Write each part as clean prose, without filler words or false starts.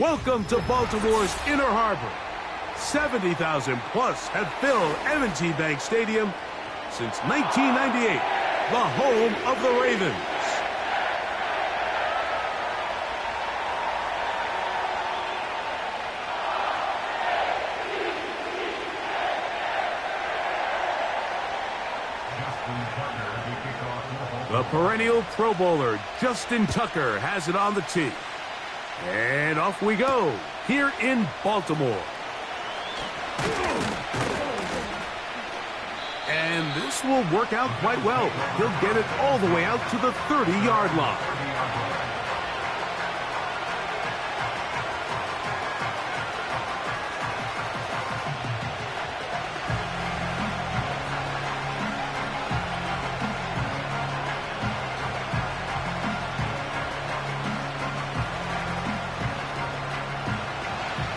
Welcome to Baltimore's Inner Harbor. 70,000 plus have filled M&T Bank Stadium since 1998, the home of the Ravens. The perennial Pro Bowler, Justin Tucker, has it on the tee. And off we go, here in Baltimore. And this will work out quite well. He'll get it all the way out to the 30-yard line.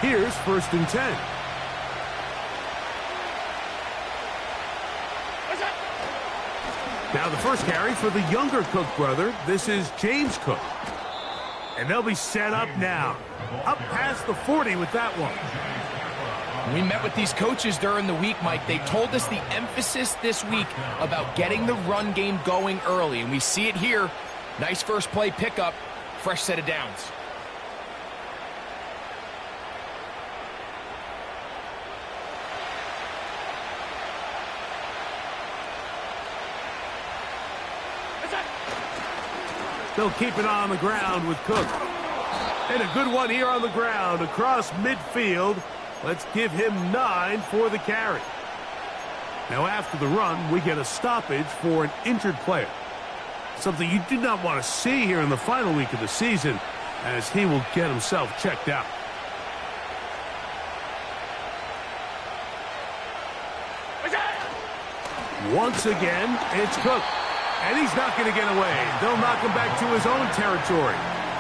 Here's 1st and 10. Now the first carry for the younger Cook brother. This is James Cook. And they'll be set up now. Up past the 40 with that one. We met with these coaches during the week, Mike. They told us the emphasis this week about getting the run game going early. And we see it here. Nice first play pickup. Fresh set of downs. They'll keep it on the ground with Cook. And a good one here on the ground across midfield. Let's give him 9 for the carry. Now after the run, we get a stoppage for an injured player. Something you do not want to see here in the final week of the season, as he will get himself checked out. Once again, it's Cook. And he's not going to get away. They'll knock him back to his own territory.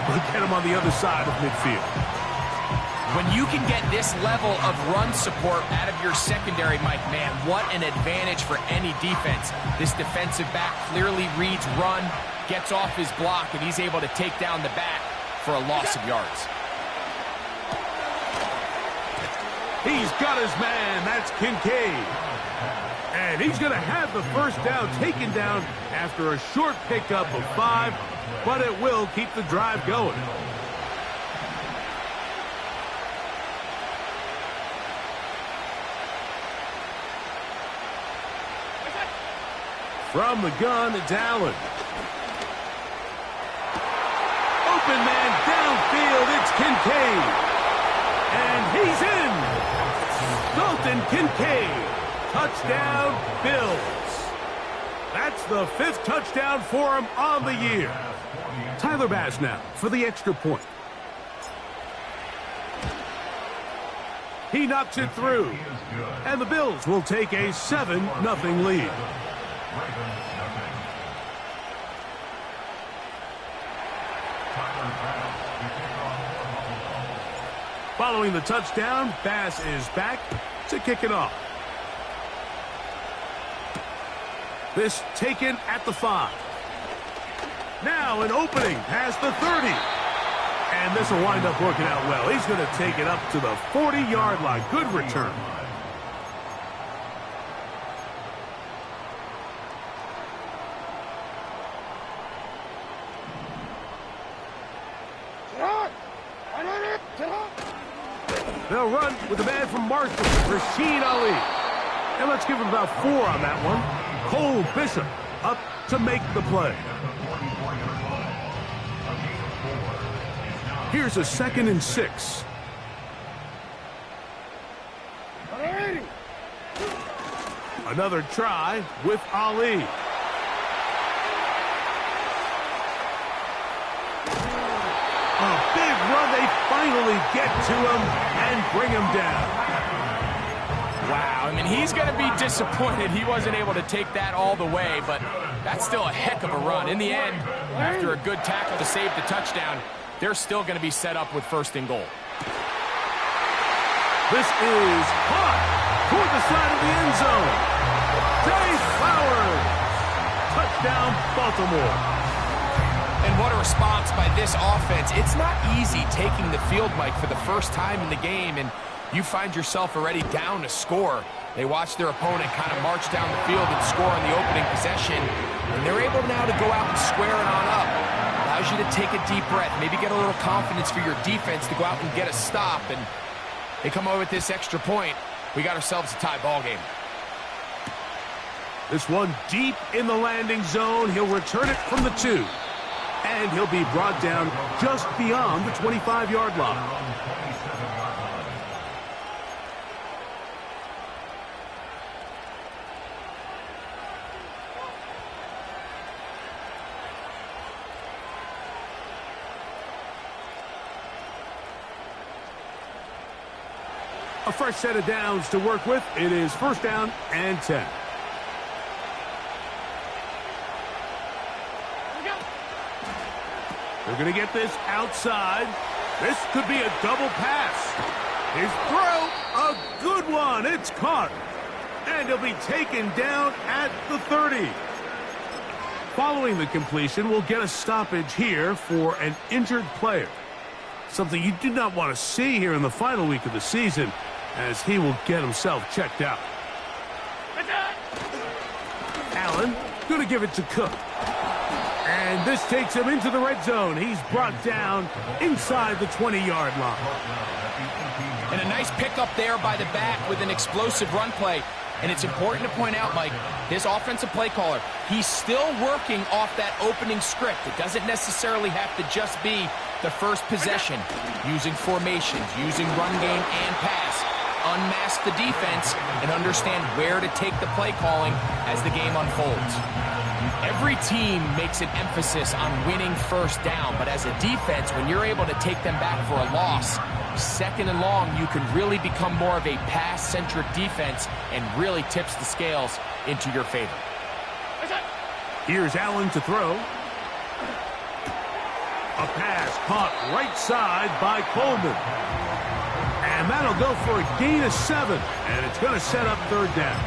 They'll get him on the other side of midfield. When you can get this level of run support out of your secondary, Mike, man, what an advantage for any defense. This defensive back clearly reads run, gets off his block, and he's able to take down the back for a loss of yards. He's got his man. That's Kincaid. And he's going to have the first down taken down after a short pickup of 5, but it will keep the drive going. From the gun, it's Allen. Open man downfield, it's Kincaid. And he's in. Dalton Kincaid. Touchdown, Bills. That's the 5th touchdown for him on the year. Tyler Bass now for the extra point. He knocks it through. And the Bills will take a 7-0 lead. Following the touchdown, Bass is back to kick it off. This taken at the 5. Now an opening past the 30. And this will wind up working out well. He's going to take it up to the 40-yard line. Good return. They'll run with the man from Marshall, Rashid Ali. And let's give him about 4 on that one. Cole Bishop up to make the play. Here's a 2nd and 6. Another try with Ali. A big run. They finally get to him and bring him down. Wow, I mean, he's going to be disappointed he wasn't able to take that all the way, but that's still a heck of a run. In the end, after a good tackle to save the touchdown, they're still going to be set up with 1st and goal. This is caught toward the side of the end zone. Jay Flowers. Touchdown, Baltimore. And what a response by this offense. It's not easy taking the field, Mike, for the first time in the game, and you find yourself already down to score. They watch their opponent kind of march down the field and score on the opening possession, and they're able now to go out and square it on up. Allows you to take a deep breath, maybe get a little confidence for your defense to go out and get a stop, and they come away with this extra point. We got ourselves a tie ball game. This one deep in the landing zone. He'll return it from the 2. And he'll be brought down just beyond the 25-yard line. A fresh set of downs to work with. It is 1st down and 10. They're going to get this outside. This could be a double pass. His throw, a good one. It's caught. And he'll be taken down at the 30. Following the completion, we'll get a stoppage here for an injured player. Something you do not want to see here in the final week of the season, as he will get himself checked out. Allen going to give it to Cook. And this takes him into the red zone. He's brought down inside the 20-yard line. And a nice pickup there by the back with an explosive run play. And it's important to point out, Mike, this offensive play caller, he's still working off that opening script. It doesn't necessarily have to just be the first possession. Using formations, using run game and pass. Unmask the defense and understand where to take the play calling as the game unfolds. Every team makes an emphasis on winning first down, but as a defense, when you're able to take them back for a loss, 2nd and long, you can really become more of a pass-centric defense and really tips the scales into your favor. Here's Allen to throw. A pass caught right side by Coleman. And that'll go for a gain of 7, and it's going to set up 3rd down.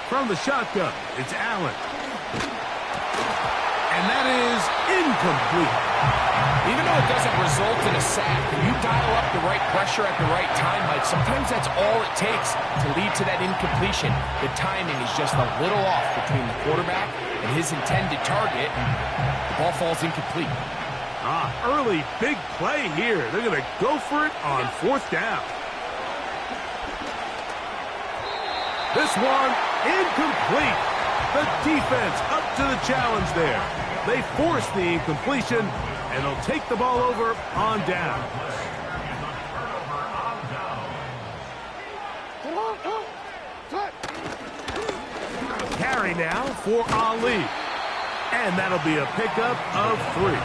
From the shotgun, it's Allen. And that is incomplete. Even though it doesn't result in a sack, when you dial up the right pressure at the right time, Mike, sometimes that's all it takes to lead to that incompletion. The timing is just a little off between the quarterback and his intended target, and the ball falls incomplete. Early big play here. They're going to go for it on 4th down. This one, incomplete. The defense up to the challenge there. They force the incompletion, and they'll take the ball over on down. Carry now for Ali. And that'll be a pickup of 3.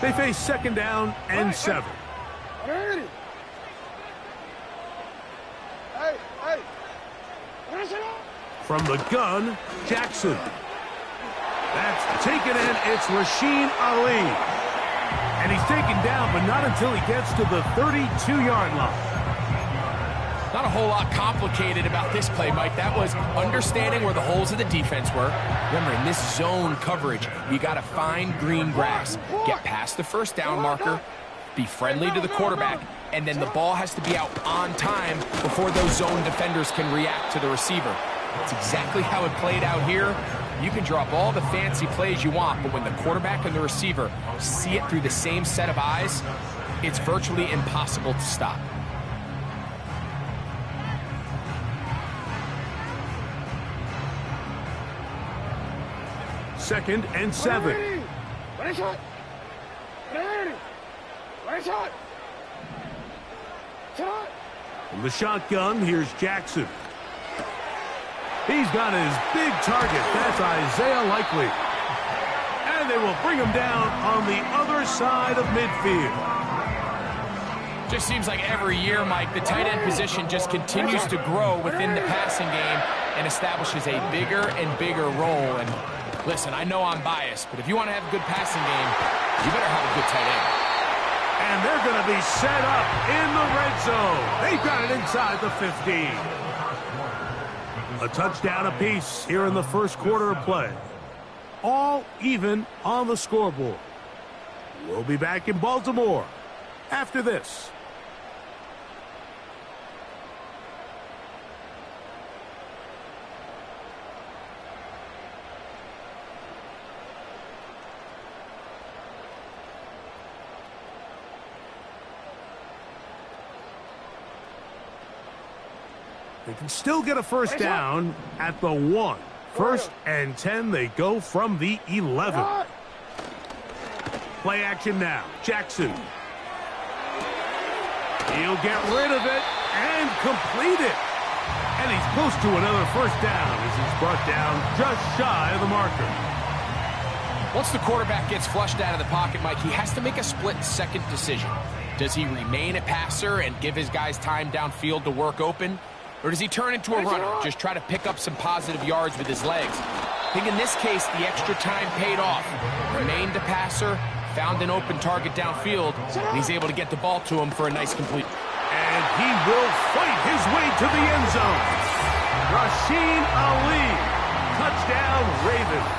They face 2nd down and 7. From the gun, Jackson. That's taken in. It's Rasheen Ali. And he's taken down, but not until he gets to the 32-yard line. Not a whole lot complicated about this play, Mike. That was understanding where the holes of the defense were. Remember, in this zone coverage, you got to find green grass, get past the 1st down marker, be friendly to the quarterback, and then the ball has to be out on time before those zone defenders can react to the receiver. That's exactly how it played out here. You can draw up all the fancy plays you want, but when the quarterback and the receiver see it through the same set of eyes, it's virtually impossible to stop. Second and 7. From the shotgun, here's Jackson. He's got his big target. That's Isaiah Likely. And they will bring him down on the other side of midfield. Just seems like every year, Mike, the tight end position just continues to grow within the passing game and establishes a bigger and bigger role. And listen, I know I'm biased, but if you want to have a good passing game, you better have a good tight end. And they're going to be set up in the red zone. They've got it inside the 15. A touchdown apiece here in the first quarter of play. All even on the scoreboard. We'll be back in Baltimore after this. They can still get a first down at the 1. First and 10, they go from the 11. Play action now. Jackson. He'll get rid of it and complete it. And he's close to another first down as he's brought down just shy of the marker. Once the quarterback gets flushed out of the pocket, Mike, he has to make a split-second decision. Does he remain a passer and give his guys time downfield to work open? Or does he turn into a runner, just try to pick up some positive yards with his legs? I think in this case, the extra time paid off. Remained a passer, found an open target downfield, and he's able to get the ball to him for a nice complete. And he will fight his way to the end zone. Rasheen Ali, touchdown Ravens.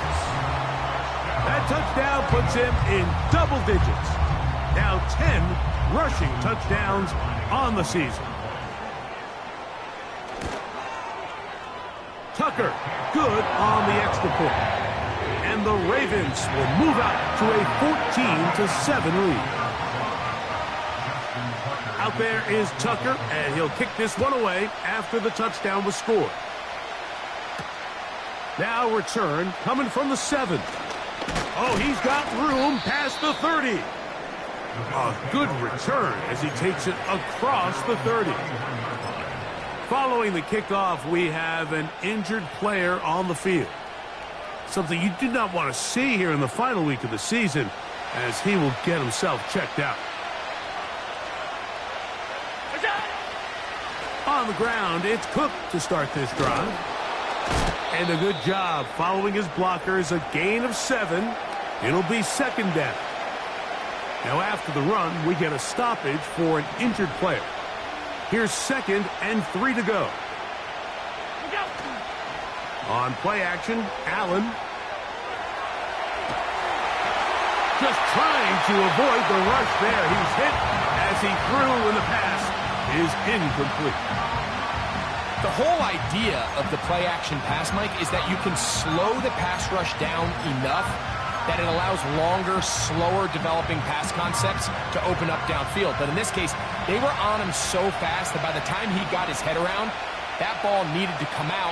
That touchdown puts him in double digits. Now 10 rushing touchdowns on the season. Tucker, good on the extra point. And the Ravens will move out to a 14-7 lead. Out there is Tucker, and he'll kick this one away after the touchdown was scored. Now return coming from the 7. Oh, he's got room past the 30. A good return as he takes it across the 30. Following the kickoff, we have an injured player on the field. Something you do not want to see here in the final week of the season, as he will get himself checked out. On the ground, it's Cook to start this drive. And a good job following his blockers, a gain of 7. It'll be second down. Now after the run, we get a stoppage for an injured player. Here's 2nd and 3 to go. On play action, Allen. Just trying to avoid the rush there. He's hit as he threw and the pass is incomplete. The whole idea of the play action pass, Mike, is that you can slow the pass rush down enough that it allows longer, slower developing pass concepts to open up downfield. But in this case, they were on him so fast that by the time he got his head around, that ball needed to come out.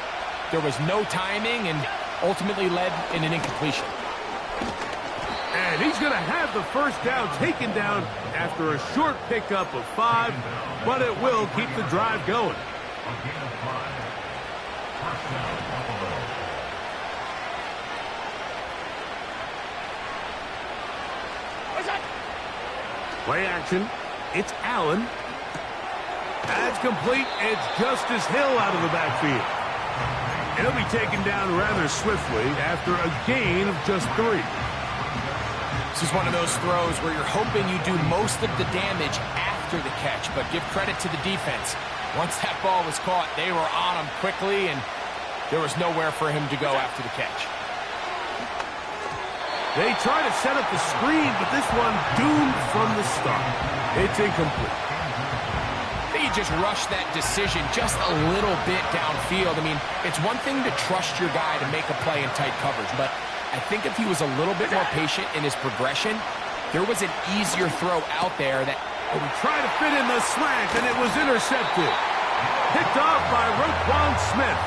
There was no timing and ultimately led in an incompletion. And he's going to have the first down taken down after a short pickup of 5, but it will keep the drive going. Play action. It's Allen. That's complete. It's Justice Hill out of the backfield. And he'll be taken down rather swiftly after a gain of just 3. This is one of those throws where you're hoping you do most of the damage after the catch, but give credit to the defense. Once that ball was caught, they were on him quickly, and there was nowhere for him to go after the catch. They try to set up the screen, but this one doomed from the start. It's incomplete. They just rushed that decision just a little bit downfield. I mean, it's one thing to trust your guy to make a play in tight coverage, but I think if he was a little bit more patient in his progression, there was an easier throw out there that... He tried to fit in the slant, and it was intercepted. Picked off by Roquan Smith.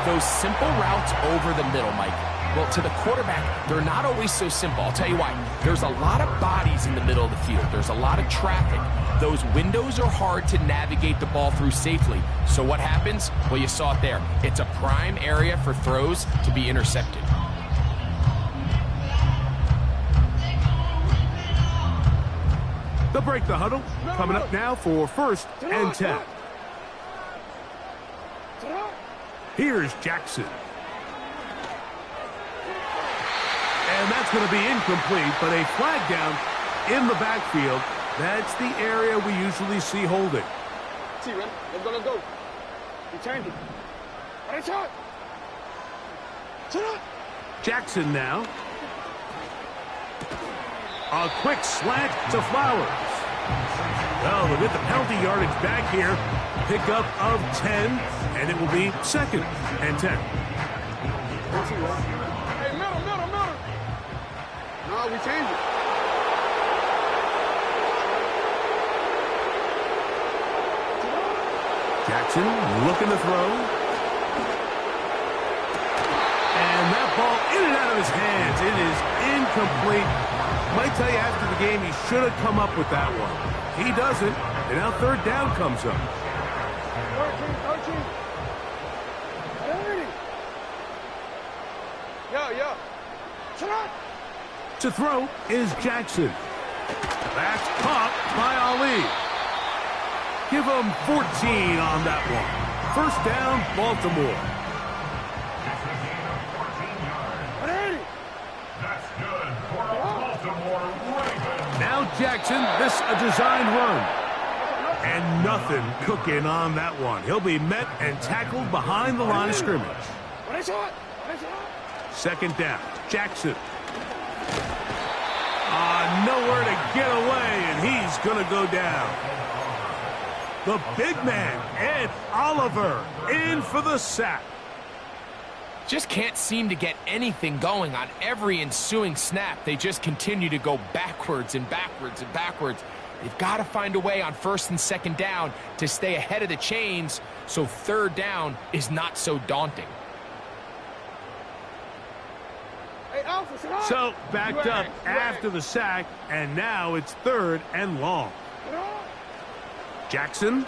Those simple routes over the middle, Mike. Well, to the quarterback, they're not always so simple. I'll tell you why. There's a lot of bodies in the middle of the field. There's a lot of traffic. Those windows are hard to navigate the ball through safely. So what happens? Well, you saw it there. It's a prime area for throws to be intercepted. They'll break the huddle. Coming up now for 1st and 10. Here's Jackson. And that's going to be incomplete, but a flag down in the backfield. That's the area we usually see holding. Let's go. Return it. Jackson now. A quick slant to Flowers. Well, they'll get the penalty yardage back here. Pickup of 10, and it will be 2nd and 10. Hey, middle. No, we changed it. Jackson looking to throw. And that ball in and out of his hands. It is incomplete. Might tell you after the game he should have come up with that one. He doesn't, and now 3rd down comes up. 13. Yo. To throw is Jackson. That's caught by Ali. Give him 14 on that one. 1st down, Baltimore. That's good for the Baltimore Ravens. Now Jackson, this a designed run. And nothing cooking on that one. He'll be met and tackled behind the line of scrimmage. 2nd down, Jackson. Nowhere to get away, and he's going to go down. The big man, Ed Oliver, in for the sack. Just can't seem to get anything going on every ensuing snap. They just continue to go backwards and backwards and backwards. They've got to find a way on 1st and 2nd down to stay ahead of the chains so 3rd down is not so daunting. So backed up after the sack, and now it's 3rd and long. Jackson.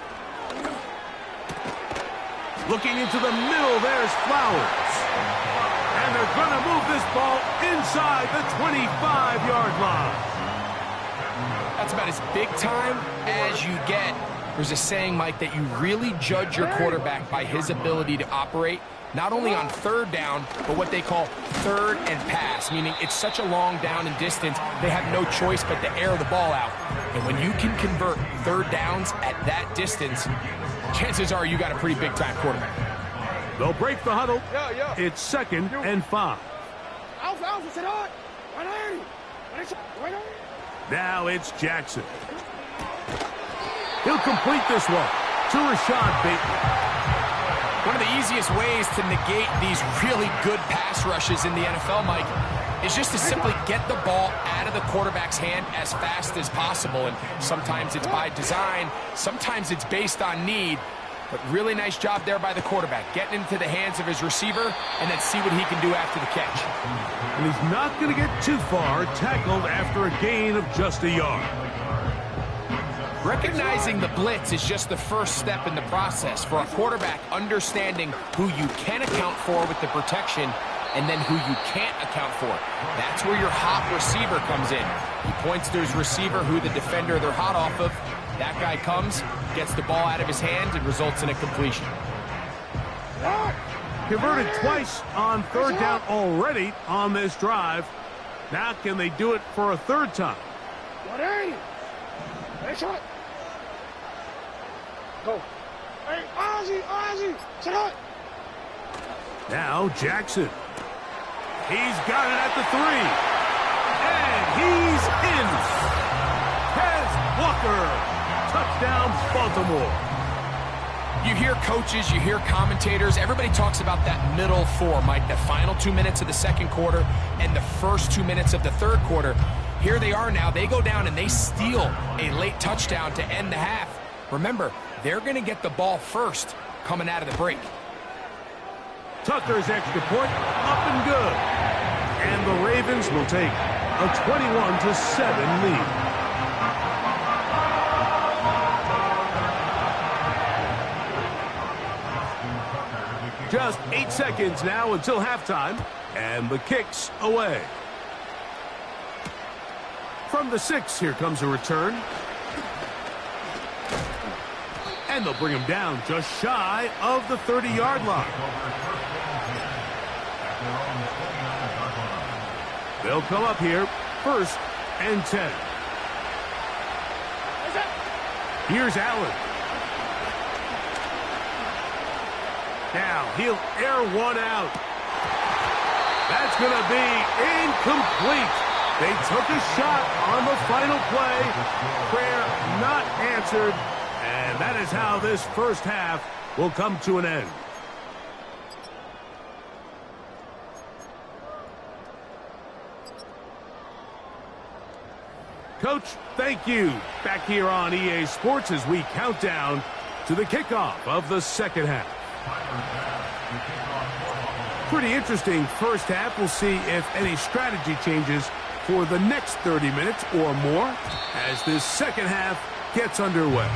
Looking into the middle, there's Flowers. And they're going to move this ball inside the 25-yard line. That's about as big time as you get. There's a saying, Mike, that you really judge your quarterback by his ability to operate, not only on 3rd down, but what they call 3rd and pass, meaning it's such a long down and distance, they have no choice but to air the ball out. And when you can convert 3rd downs at that distance, chances are you got a pretty big-time quarterback. They'll break the huddle. It's 2nd and 5. Now it's Jackson. He'll complete this one to Rashad Bateman. One of the easiest ways to negate these really good pass rushes in the NFL, Mike, is just to simply get the ball out of the quarterback's hand as fast as possible. And sometimes it's by design, sometimes it's based on need. But really nice job there by the quarterback, getting into the hands of his receiver and then see what he can do after the catch. And he's not going to get too far, tackled after a gain of just a yard. Recognizing the blitz is just the first step in the process for a quarterback, understanding who you can account for with the protection and then who you can't account for. That's where your hot receiver comes in. He points to his receiver, who the defender they're hot off of. That guy comes, gets the ball out of his hand, and results in a completion. Converted twice on 3rd down already on this drive. Now can they do it for a 3rd time? Go. Hey, Ozzy, sit up. Now Jackson. He's got it at the 3. And he's in. Kez Walker. Touchdown, Baltimore. You hear coaches, you hear commentators, everybody talks about that middle 4, Mike, the final 2 minutes of the 2nd quarter and the first 2 minutes of the 3rd quarter. Here they are now. They go down and they steal a late touchdown to end the half. Remember, they're going to get the ball first coming out of the break. Tucker's extra point up and good. And the Ravens will take a 21-7 lead. Just 8 seconds now until halftime, and the kick's away. From the 6, here comes a return. And they'll bring him down just shy of the 30-yard line. They'll come up here, 1st and 10. Here's Allen. Now he'll air one out. That's going to be incomplete. They took a shot on the final play. Prayer not answered. And that is how this first half will come to an end. Coach, thank you. Back here on EA Sports as we count down to the kickoff of the second half. Pretty interesting first half. We'll see if any strategy changes for the next 30 minutes or more as this second half gets underway.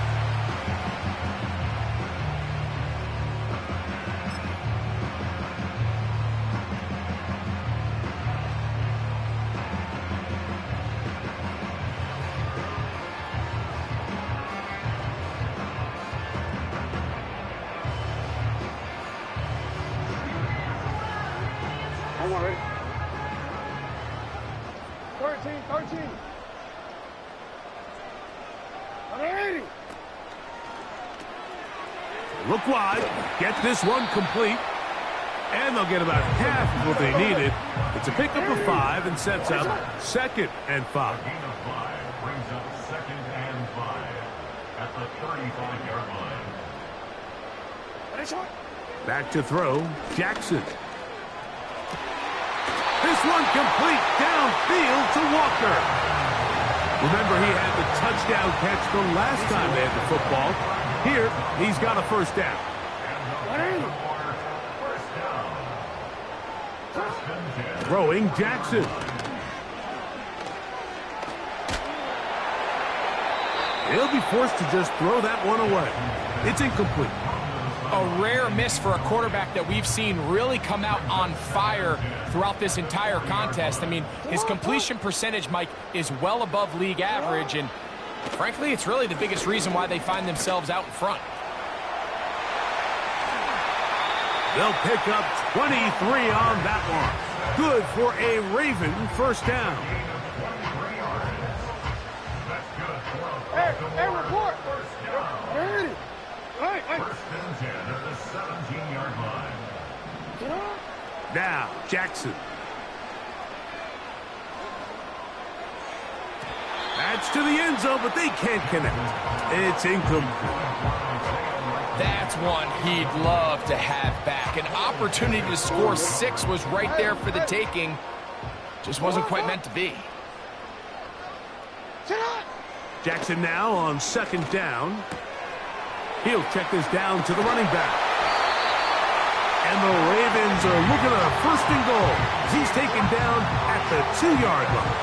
I'm ready. 13. I'm ready. Look wide. Get this one complete. And they'll get about half of what they needed. It's a pickup of 5 and sets up 2nd and 5. Gain of 5 brings up 2nd and 5 at the 35-yard line. Back to throw, Jackson. This one complete downfield to Walker. Remember, he had the touchdown catch the last time they had the football. Here, he's got a first down. Throwing Jackson. He'll be forced to just throw that one away. It's incomplete. A rare miss for a quarterback that we've seen really come out on fire throughout this entire contest. I mean, his completion percentage, Mike, is well above league average, and frankly, it's really the biggest reason why they find themselves out in front. They'll pick up 23 on that one. Good for a Raven first down. Hey, report. Ready. Hey. First and 10 at the 17-yard line. Now, Jackson. That's to the end zone, but they can't connect. It's incomplete. That's one he'd love to have back. An opportunity to score 6 was right there for the taking. Just wasn't quite meant to be. Jackson now on 2nd down. He'll check this down to the running back. And the Ravens are looking at a 1st and goal. He's taken down at the 2-yard line.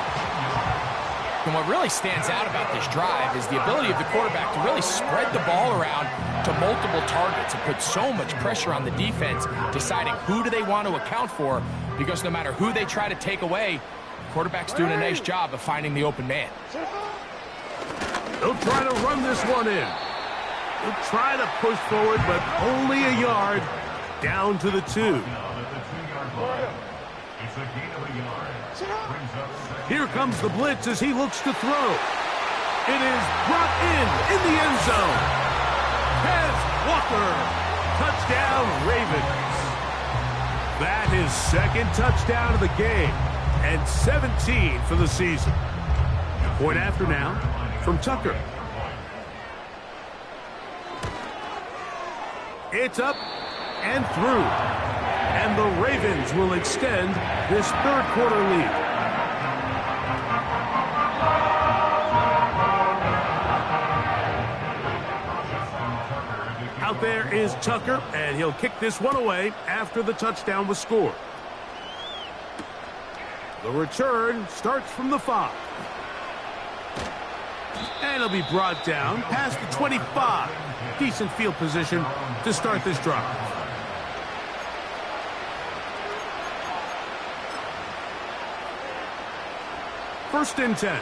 And what really stands out about this drive is the ability of the quarterback to really spread the ball around to multiple targets and put so much pressure on the defense, deciding who do they want to account for, because no matter who they try to take away, the quarterback's doing a nice job of finding the open man. They'll try to run this one in. They'll try to push forward, but only a yard down to the 2. Here comes the blitz as he looks to throw. It is brought in the end zone. Kez Walker, touchdown Ravens. That is 2nd touchdown of the game and 17 for the season. Point after now from Tucker. It's up and through. And the Ravens will extend this 3rd quarter lead. Out there is Tucker, and he'll kick this one away after the touchdown was scored. The return starts from the 5. And he'll be brought down past the 25. Decent field position to start this drive. First and 10.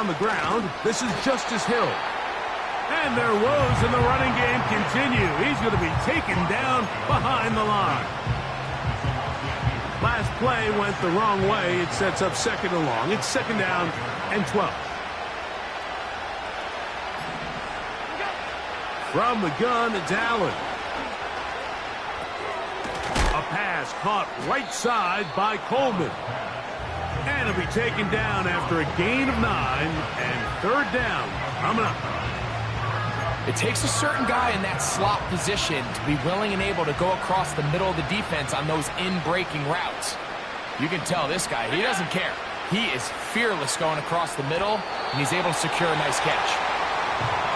on the ground. This is Justice Hill. And their woes in the running game continue. He's going to be taken down behind the line. Last play went the wrong way. It sets up 2nd and long. It's 2nd down and 12. From the gun, it's Allen. A pass caught right side by Coleman. And it'll be taken down after a gain of 9 and 3rd down coming up. It takes a certain guy in that slot position to be willing and able to go across the middle of the defense on those in-breaking routes. You can tell this guy, he doesn't care. He is fearless going across the middle, and he's able to secure a nice catch.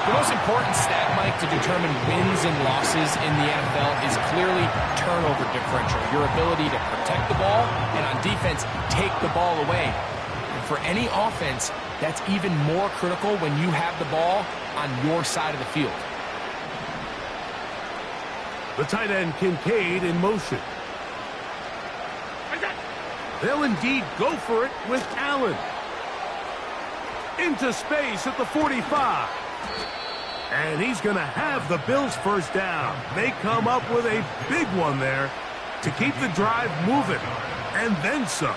The most important stat, Mike, to determine wins and losses in the NFL is clearly turnover differential. Your ability to protect the ball and on defense, take the ball away. And for any offense, that's even more critical when you have the ball on your side of the field. The tight end Kincaid in motion. They'll indeed go for it with Allen. Into space at the 45. And he's going to have the Bills' first down. They come up with a big one there to keep the drive moving. And then some.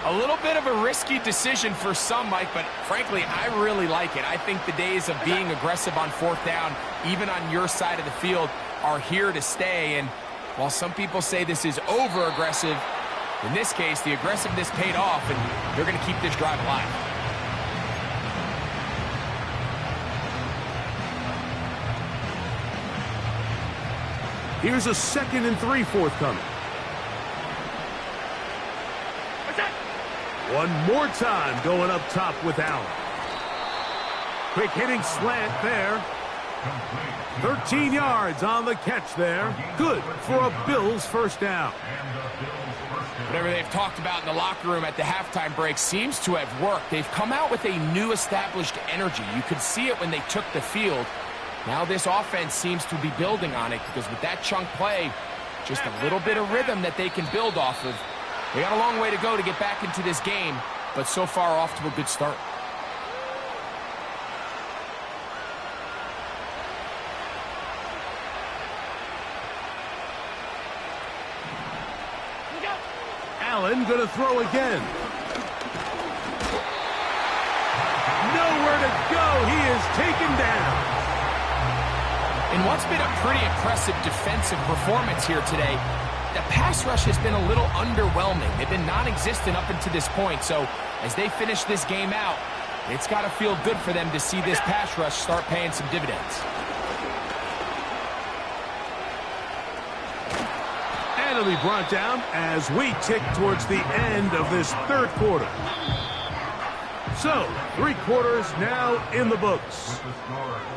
A little bit of a risky decision for some, Mike, but frankly, I really like it. I think the days of being aggressive on 4th down, even on your side of the field, are here to stay. And while some people say this is over-aggressive, in this case, the aggressiveness paid off, and they're going to keep this drive alive. Here's a 2nd and 3 forthcoming. One more time going up top with Allen. Quick hitting slant there. 13 yards on the catch there. Good for a Bills first down. Whatever they've talked about in the locker room at the halftime break seems to have worked. They've come out with a new established energy. You could see it when they took the field. Now this offense seems to be building on it because with that chunk play, just a little bit of rhythm that they can build off of. They got a long way to go to get back into this game, but so far off to a good start. Allen going to throw again. Nowhere to go. He is taken down. In what's been a pretty impressive defensive performance here today, the pass rush has been a little underwhelming. They've been non-existent up until this point, so as they finish this game out, it's got to feel good for them to see this pass rush start paying some dividends. And it'll be brought down as we tick towards the end of this 3rd quarter. So, 3 quarters now in the books.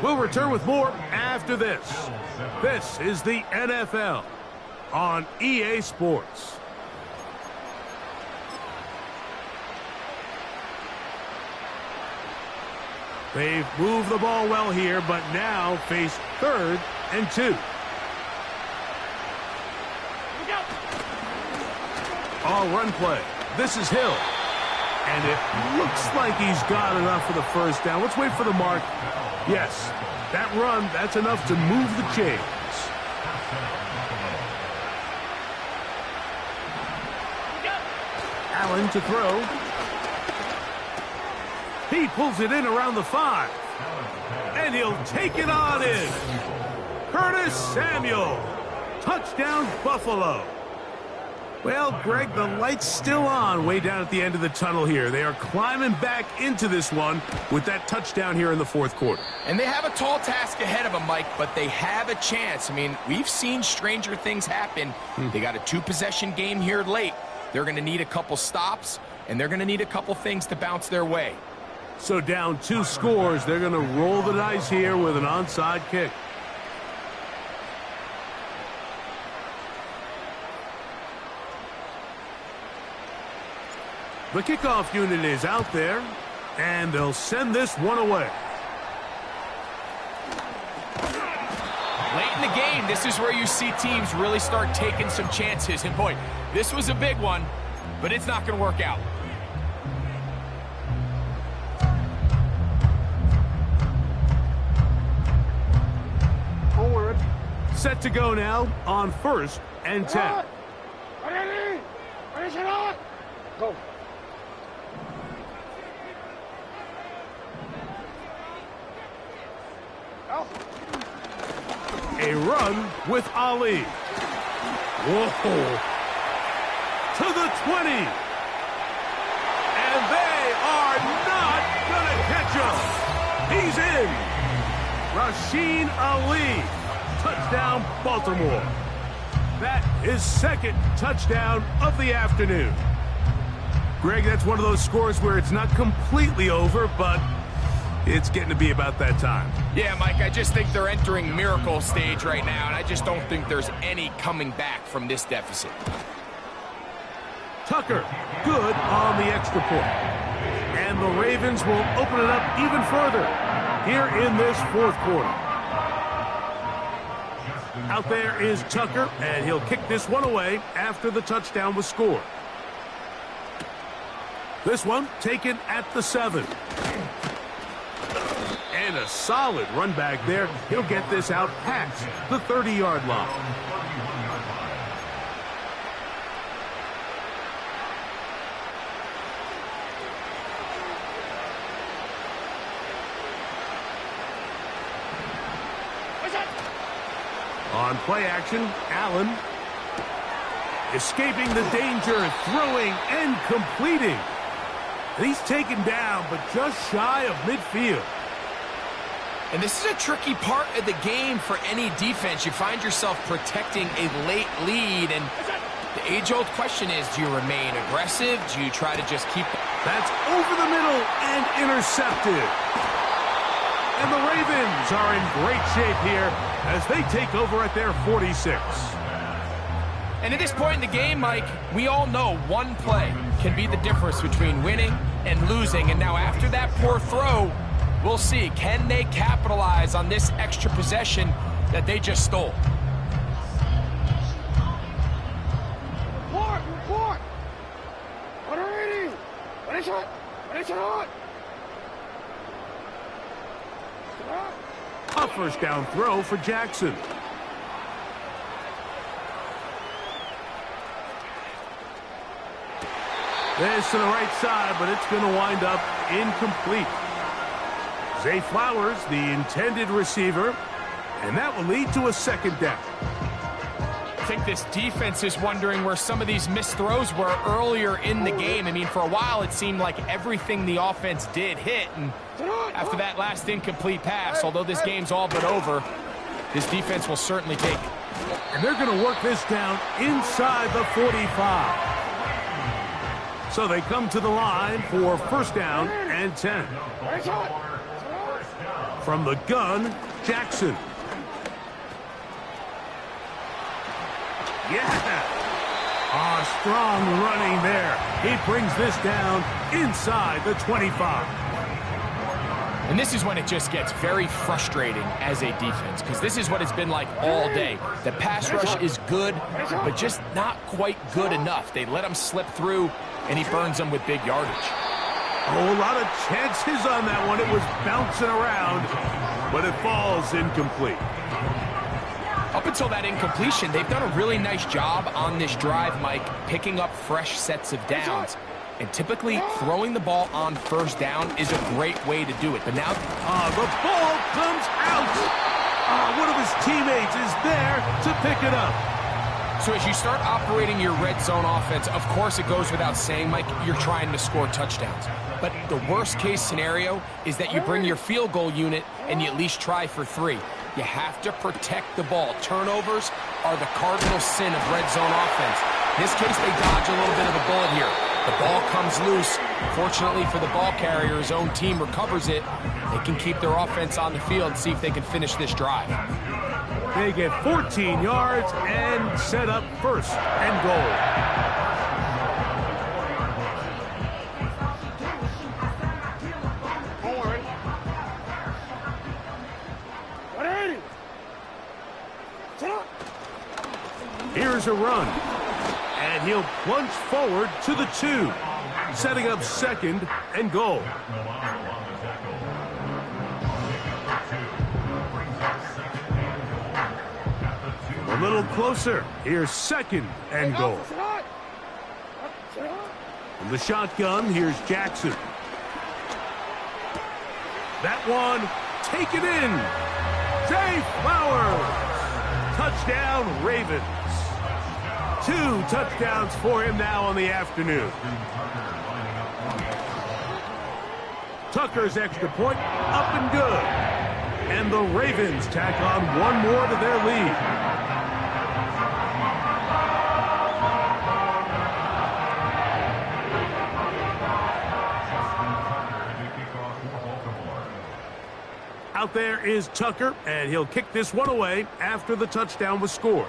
We'll return with more after this. This is the NFL on EA Sports. They've moved the ball well here, but now face 3rd and 2. All run play. This is Hill. And it looks like he's got enough for the first down. Let's wait for the mark. Yes, that run, that's enough to move the chains. Allen to throw. He pulls it in around the 5. And he'll take it on in. Curtis Samuel. Touchdown, Buffalo. Well, Greg, the light's still on way down at the end of the tunnel here. They are climbing back into this one with that touchdown here in the 4th quarter. And they have a tall task ahead of them, Mike, but they have a chance. I mean, we've seen stranger things happen. They got a 2-possession game here late. They're going to need a couple stops, and they're going to need a couple things to bounce their way. So down 2 scores, they're going to roll the dice here with an onside kick. The kickoff unit is out there, and they'll send this one away. Late in the game, this is where you see teams really start taking some chances. And boy, this was a big one, but it's not going to work out. Set to go now on 1st and 10. Ready? Ready, shot! Go. Out. A run with Ali. Whoa. To the 20. And they are not going to catch him. He's in. Rasheen Ali. Touchdown, Baltimore. That is 2nd touchdown of the afternoon. Greg, that's one of those scores where it's not completely over, but it's getting to be about that time. Yeah, Mike, I just think they're entering miracle stage right now, and I just don't think there's any coming back from this deficit. Tucker, good on the extra point. And the Ravens will open it up even further here in this 4th quarter. Out there is Tucker, and he'll kick this one away after the touchdown was scored. This one taken at the 7. And a solid run back there. He'll get this out past the 30-yard line. On play action, Allen escaping the danger, throwing and completing. And he's taken down, but just shy of midfield. And this is a tricky part of the game for any defense. You find yourself protecting a late lead, and the age-old question is, do you remain aggressive? Do you try to just keep... That's over the middle and intercepted. And the Ravens are in great shape here as they take over at their 46. And at this point in the game, Mike, we all know one play can be the difference between winning and losing. And now after that poor throw, we'll see, can they capitalize on this extra possession that they just stole? Report! Order ready! Ready, shot! Ready, shot! A first down throw for Jackson. This to the right side, but it's going to wind up incomplete. Zay Flowers, the intended receiver, and that will lead to a 2nd down. I think this defense is wondering where some of these missed throws were earlier in the game. I mean, for a while, it seemed like everything the offense did hit, and after that last incomplete pass, although this game's all but over, this defense will certainly take. And they're going to work this down inside the 45. So they come to the line for 1st down and 10. From the gun, Jackson. Yeah! Strong running there. He brings this down inside the 25. And this is when it just gets very frustrating as a defense, because this is what it's been like all day. The pass rush is good, but just not quite good enough. They let him slip through, and he burns them with big yardage. Oh, a lot of chances on that one. It was bouncing around, but it falls incomplete. Up until that incompletion, they've done a really nice job on this drive, Mike, picking up fresh sets of downs. And typically, throwing the ball on 1st down is a great way to do it. But now... the ball comes out! One of his teammates is there to pick it up. So as you start operating your red zone offense, of course it goes without saying, Mike, you're trying to score touchdowns. But the worst case scenario is that you bring your field goal unit and you at least try for 3. You have to protect the ball. Turnovers are the cardinal sin of red zone offense. In this case, they dodge a little bit of a bullet here. The ball comes loose. Fortunately for the ball carrier, his own team recovers it. They can keep their offense on the field and see if they can finish this drive. They get 14 yards and set up 1st and goal. Here's a run. And he'll plunge forward to the 2, setting up 2nd and goal. little closer. Here's second and goal. From the shotgun, here's Jackson. That one, taken in. Zay Flowers. Touchdown, Ravens. 2 touchdowns for him now on the afternoon. Tucker's extra point up and good. And the Ravens tack on one more to their lead. Out there is Tucker, and he'll kick this one away after the touchdown was scored.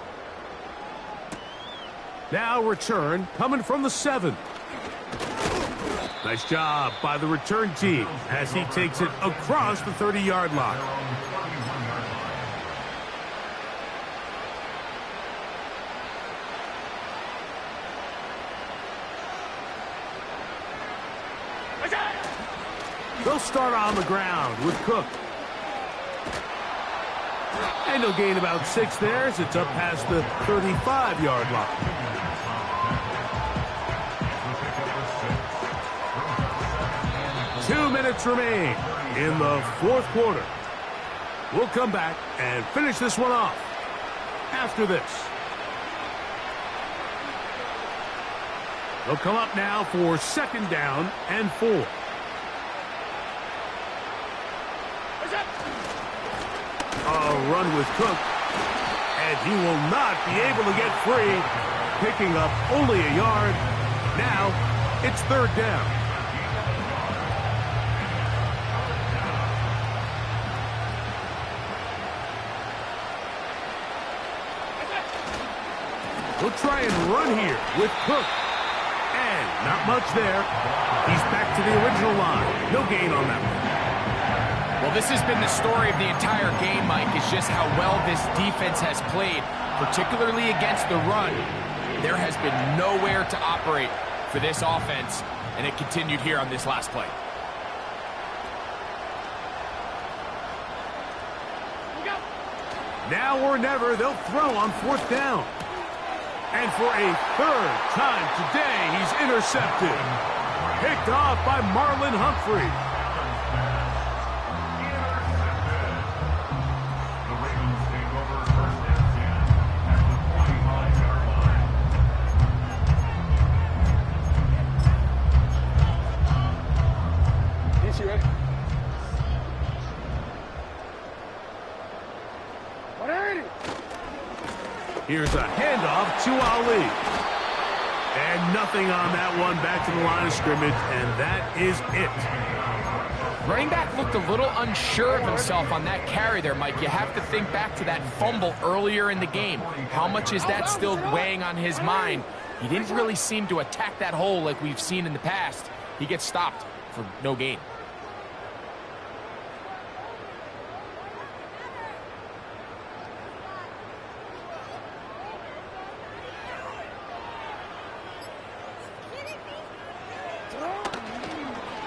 Now return coming from the 7. Nice job by the return team as he takes it across the 30-yard line. They'll start on the ground with Cook. And he'll gain about 6 there as it's up past the 35-yard line. Two minutes remain in the fourth quarter. We'll come back and finish this one off after this. They'll come up now for second down and 4. A run with Cook, and he will not be able to get free, picking up only a yard. Now it's third down. We'll try and run here with Cook. And not much there. He's back to the original line. No gain on that one. Well, this has been the story of the entire game, Mike, is just how well this defense has played, particularly against the run. There has been nowhere to operate for this offense, and it continued here on this last play. Now or never, they'll throw on fourth down. And for a third time today, he's intercepted. Picked off by Marlon Humphrey. The Ravens take over first and 10 at the 25-yard line. Is he ready? 180. Here's a handoff to Ali. And nothing on that one, back to the line of scrimmage, and that is it. Running back looked a little unsure of himself on that carry there, Mike. You have to think back to that fumble earlier in the game. How much is that still weighing on his mind? He didn't really seem to attack that hole like we've seen in the past. He gets stopped for no gain.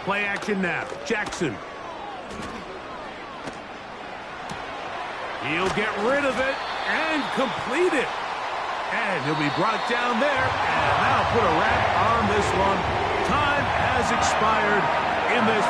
Play action now. Jackson. He'll get rid of it and complete it. And he'll be brought down there. And that'll put a wrap on this one. Time has expired in this